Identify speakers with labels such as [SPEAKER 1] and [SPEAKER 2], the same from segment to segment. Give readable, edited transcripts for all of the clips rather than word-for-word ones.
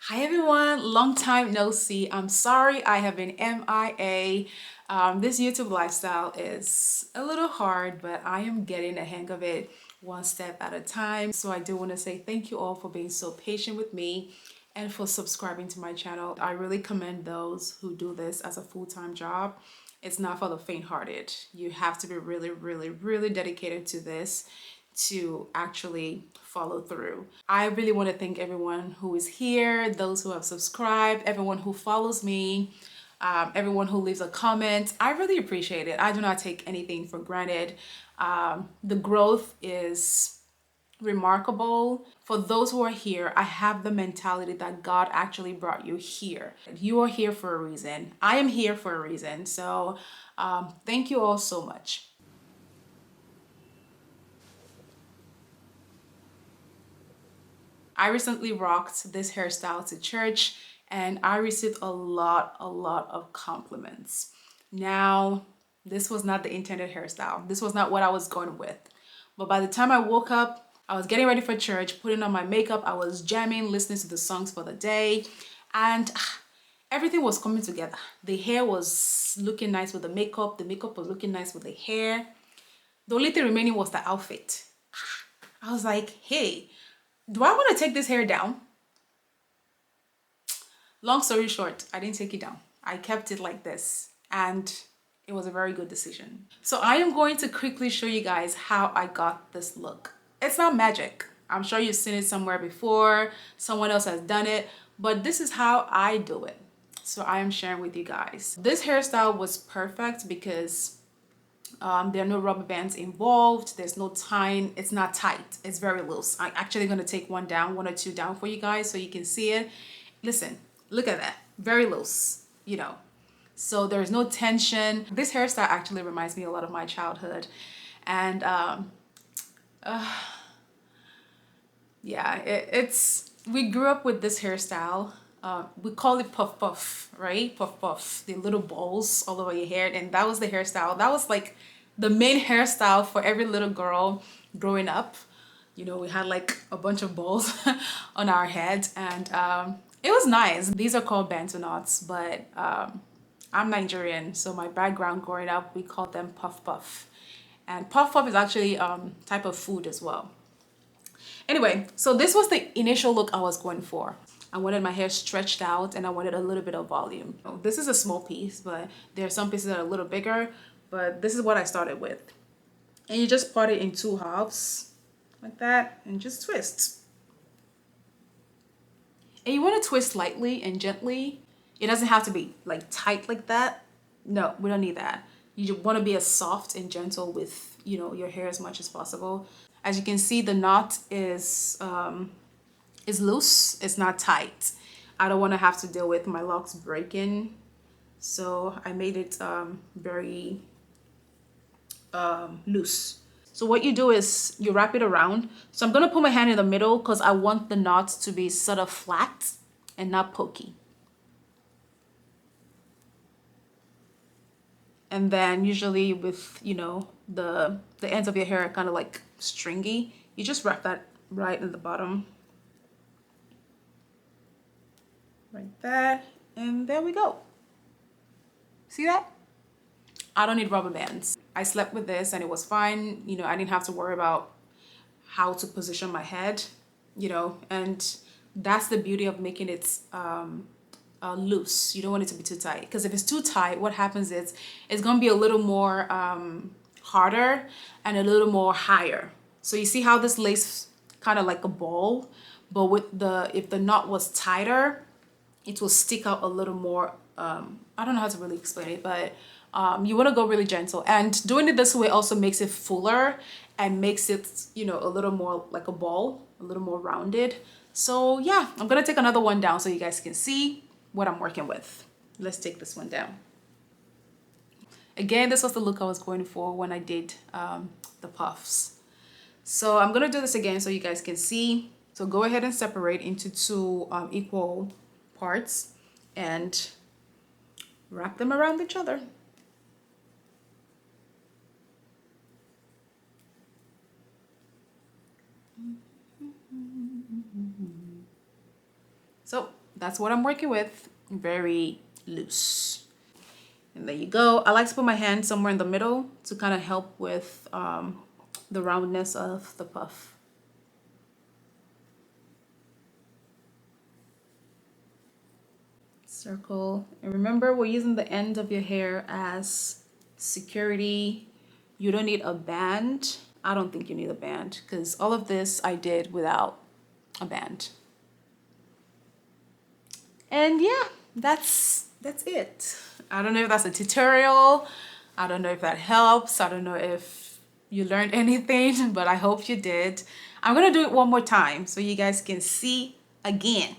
[SPEAKER 1] Hi everyone, long time no see. I'm sorry I have been MIA. This YouTube lifestyle is a little hard, but I am getting the hang of it one step at a time. So I do want to say thank you all for being so patient with me and for subscribing to my channel. I really commend those who do this as a full-time job. It's not for the faint-hearted. You have to be really, really, really dedicated to this to actually follow through. I really want to thank everyone who is here, those who have subscribed, everyone who follows me, everyone who leaves a comment. I really appreciate it. I do not take anything for granted. The growth is remarkable. For those who are here, I have the mentality that God actually brought you here. You are here for a reason. I am here for a reason. So thank you all so much. I recently rocked this hairstyle to church and I received a lot of compliments. Now, this was not the intended hairstyle. This was not what I was going with. But by the time I woke up, I was getting ready for church, putting on my makeup, I was jamming, listening to the songs for the day, and everything was coming together. The hair was looking nice with the makeup was looking nice with the hair. The only thing remaining was the outfit. I was like, hey, do I want to take this hair down? Long story short, I didn't take it down. I kept it like this and it was a very good decision. So I am going to quickly show you guys how I got this look. It's not magic. I'm sure you've seen it somewhere before. Someone else has done it, but this is how I do it. So I am sharing with you guys. This hairstyle was perfect because there are no rubber bands involved. There's no tying. It's not tight. It's very loose. I'm actually going to take one or two down for you guys so you can see it. Listen, look at that. Very loose, you know. So there's no tension. This hairstyle actually reminds me a lot of my childhood. And yeah, we grew up with this hairstyle. We call it puff puff, right? Puff puff, the little balls all over your hair. And that was the hairstyle. That was like the main hairstyle for every little girl growing up. You know, we had like a bunch of balls on our head and it was nice. These are called Bantu knots, but I'm Nigerian, so my background growing up, we called them puff puff. And puff puff is actually type of food as well. Anyway, so this was the initial look I was going for. I wanted my hair stretched out and I wanted a little bit of volume. This is a small piece, but there are some pieces that are a little bigger, but this is what I started with. And you just part it in two halves like that and just twist. And you want to twist lightly and gently. It doesn't have to be like tight like that. No, we don't need that. You want to be as soft and gentle with, you know, your hair as much as possible. As you can see, the knot is loose. It's not tight. I don't want to have to deal with my locks breaking. So I made it very loose. So what you do is you wrap it around. So I'm gonna put my hand in the middle because I want the knot to be sort of flat and not pokey. And then usually with, you know, the ends of your hair are kind of like stringy, you just wrap that right in the bottom. Like that. And there we go. See that? I don't need rubber bands. I slept with this and it was fine. You know, I didn't have to worry about how to position my head, you know, and that's the beauty of making it loose. You don't want it to be too tight because if it's too tight, what happens is it's going to be a little more harder and a little more higher. So you see how this lace kind of like a ball, but with if the knot was tighter, it will stick out a little more. I don't know how to really explain it, but you want to go really gentle, and doing it this way also makes it fuller and makes it, you know, a little more like a ball, a little more rounded. So yeah, I'm gonna take another one down so you guys can see what I'm working with. Let's take this one down. Again, this was the look I was going for when I did the puffs. So I'm gonna do this again so you guys can see. So go ahead and separate into two equal parts and wrap them around each other. So that's what I'm working with. Very loose. And there you go. I like to put my hand somewhere in the middle to kind of help with the roundness of the puff. Circle. And remember, we're using the end of your hair as security. You don't need a band. I don't think you need a band because all of this I did without a band. And yeah, that's it. I don't know if that's a tutorial. I don't know if that helps. I don't know if you learned anything, but I hope you did. I'm gonna do it one more time so you guys can see again.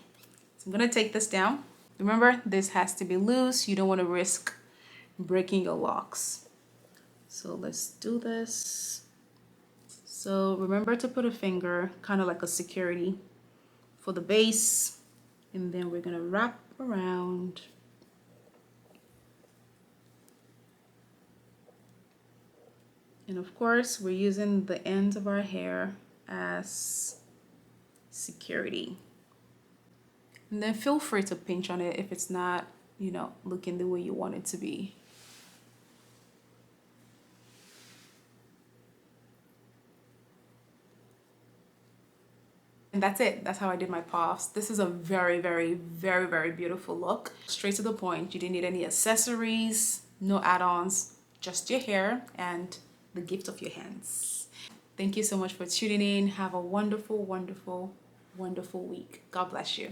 [SPEAKER 1] So I'm gonna take this down. Remember, this has to be loose. You don't want to risk breaking your locks. So let's do this. So remember to put a finger, kind of like a security for the base. And then we're gonna wrap around. And of course, we're using the ends of our hair as security. And then feel free to pinch on it if it's not, you know, looking the way you want it to be. And that's it. That's how I did my puffs. This is a very, very, very, very beautiful look. Straight to the point. You didn't need any accessories, no add-ons, just your hair and the gift of your hands. Thank you so much for tuning in. Have a wonderful, wonderful, wonderful week. God bless you.